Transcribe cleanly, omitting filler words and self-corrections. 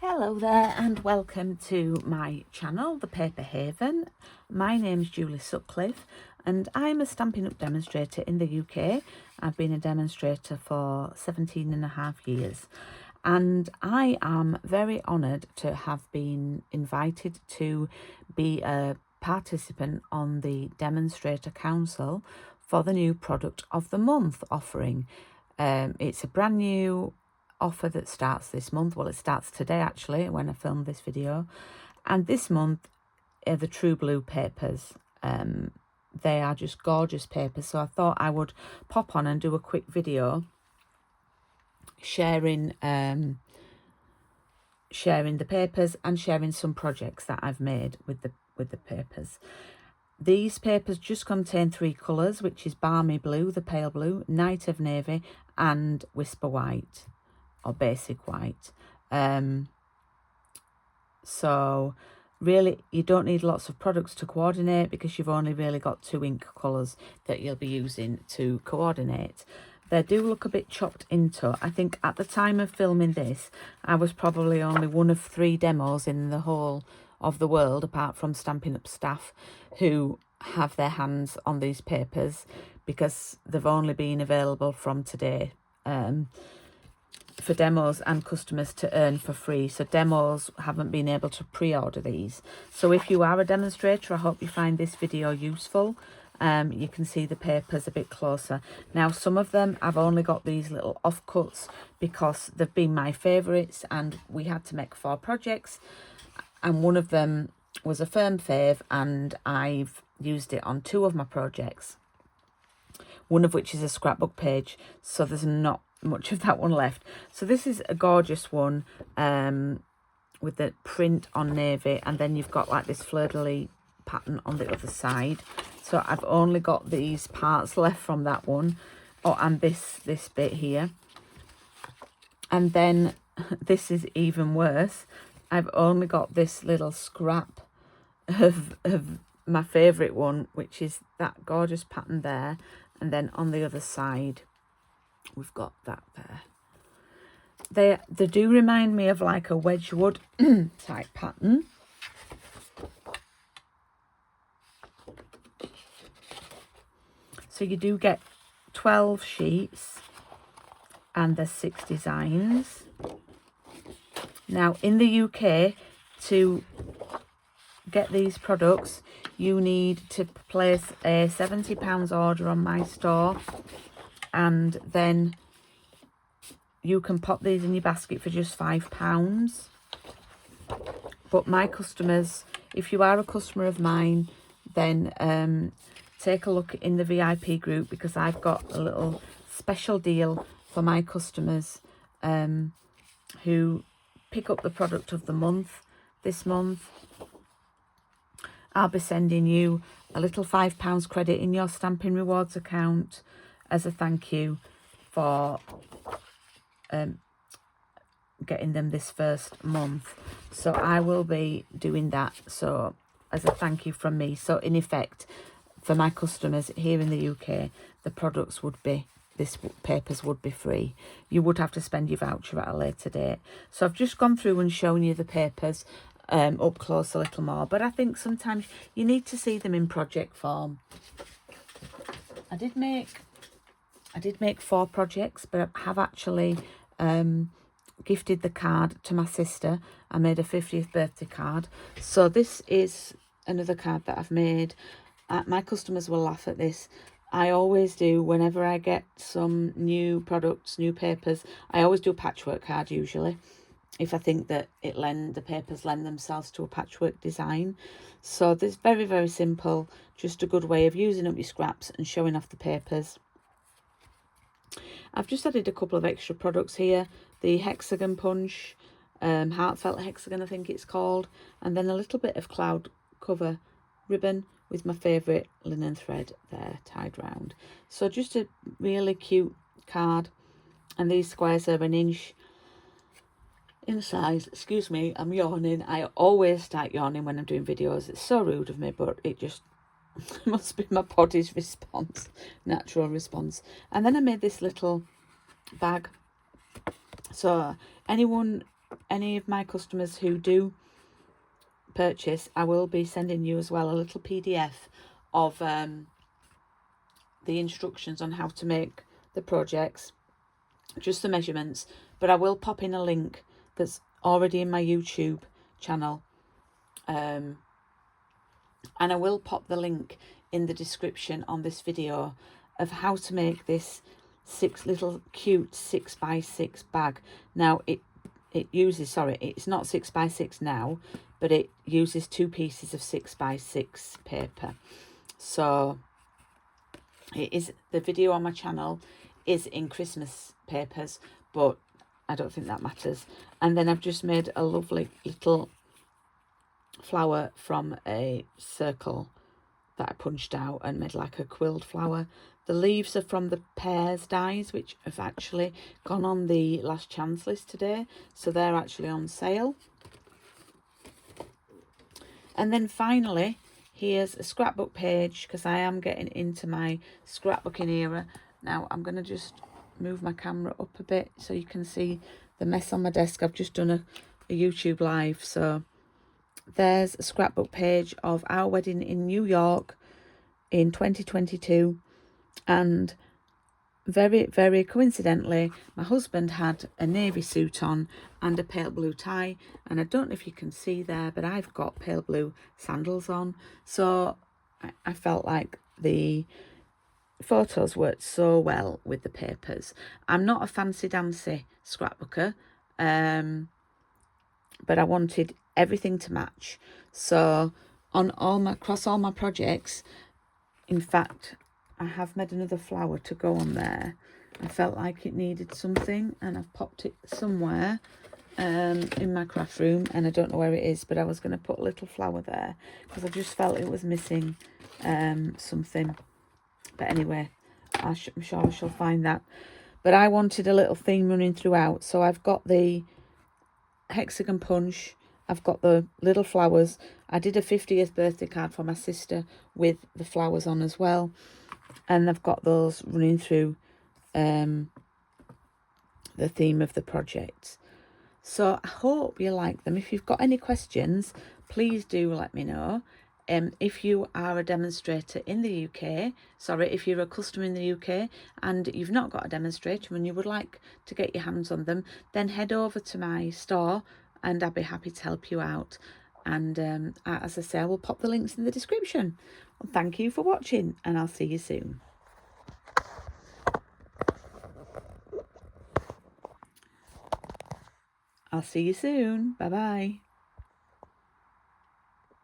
Hello there and welcome to my channel, The Paper Haven. My name's Julie Sutcliffe and I'm a Stampin' Up demonstrator in the UK. I've been a demonstrator for 17.5 years and I am very honoured to have been invited to be a participant on the Demonstrator Council for the new Product of the Month offering. It's a brand new offer that starts this month. Well, it starts today actually when I filmed this video, and this month are the True Blue papers. They are just gorgeous papers, so I thought I would pop on and do a quick video sharing the papers and sharing some projects that I've made with the papers. These papers just contain 3 colours, which is Balmy Blue, the pale blue, Night of Navy and Whisper White or Basic White. So really you don't need lots of products to coordinate because you've only really got 2 ink colours that you'll be using to coordinate. They do look a bit chopped into. I think at the time of filming this, I was probably only one of 3 demos in the whole of the world, apart from Stampin' Up staff, who have their hands on these papers because they've only been available from today for demos and customers to earn for free. So demos haven't been able to pre-order these. So if you are a demonstrator, I hope you find this video useful. You can see the papers a bit closer. Now, some of them I've only got these little offcuts because they've been my favourites and we had to make 4 projects and one of them was a firm fave and I've used it on 2 of my projects, one of which is a scrapbook page, so there's not much of that one left. So this is a gorgeous one with the print on navy, and then you've got like this fleur-de-lis pattern on the other side. So I've only got these parts left from that one. Oh, and this bit here. And then this is even worse. I've only got this little scrap of my favourite one, which is that gorgeous pattern there. And then on the other side, we've got that there. They do remind me of like a Wedgwood type pattern. So you do get 12 sheets and there's 6 designs. Now in the UK, to get these products, you need to place a £70 order on my store, and then you can pop these in your basket for just £5. But my customers, if you are a customer of mine, then take a look in the VIP group because I've got a little special deal for my customers who pick up the product of the month this month. I'll be sending you a little £5 credit in your Stampin Rewards account as a thank you for getting them this first month. So I will be doing that, so as a thank you from me. So in effect, for my customers here in the UK, the products would be, this papers would be free. You would have to spend your voucher at a later date. So I've just gone through and shown you the papers up close a little more, but I think sometimes you need to see them in project form. I did make 4 projects, but I have actually gifted the card to my sister. I made a 50th birthday card. So this is another card that I've made. My customers will laugh at this. I always do, whenever I get some new products, new papers, I always do a patchwork card usually, if I think that the papers lend themselves to a patchwork design. So this is very, very simple, just a good way of using up your scraps and showing off the papers. I've just added a couple of extra products here, the hexagon punch, heartfelt hexagon I think it's called, and then a little bit of cloud cover ribbon with my favourite linen thread there tied round. So just a really cute card, and these squares are 1 inch in size. Excuse me, I'm yawning. I always start yawning when I'm doing videos. It's so rude of me, but it just must be my body's response, natural response. And then I made this little bag. So anyone any of my customers who do purchase, I will be sending you as well a little PDF of the instructions on how to make the projects, just the measurements, but I will pop in a link that's already in my YouTube channel, and I will pop the link in the description on this video of how to make this little cute 6x6 bag. Now it uses, sorry, it's not 6x6 now, but it uses 2 pieces of 6x6 paper. So it is, the video on my channel is in Christmas papers, but I don't think that matters. And then I've just made a lovely little flower from a circle that I punched out and made like a quilled flower. The leaves are from the pears dies, which have actually gone on the last chance list today, so they're actually on sale. And then finally, here's a scrapbook page, because I am getting into my scrapbooking era. Now I'm going to just move my camera up a bit so you can see the mess on my desk. I've just done a YouTube live, so there's a scrapbook page of our wedding in New York in 2022, and very, very coincidentally, my husband had a navy suit on and a pale blue tie, and I don't know if you can see there, but I've got pale blue sandals on, so I felt like the photos worked so well with the papers. I'm not a fancy-dancy scrapbooker, but I wanted everything to match. So on across all my projects, in fact, I have made another flower to go on there. I felt like it needed something, and I've popped it somewhere in my craft room, and I don't know where it is, but I was going to put a little flower there because I just felt it was missing something. But anyway, I'm sure I shall find that. But I wanted a little theme running throughout, so I've got the hexagon punch, I've got the little flowers. I did a 50th birthday card for my sister with the flowers on as well, and I've got those running through the theme of the project. So I hope you like them. If you've got any questions, please do let me know. If you are a demonstrator in the UK, sorry, if you're a customer in the UK and you've not got a demonstrator and you would like to get your hands on them, then head over to my store and I'll be happy to help you out. And as I say, I will pop the links in the description. Well, thank you for watching, and I'll see you soon. I'll see you soon. Bye-bye.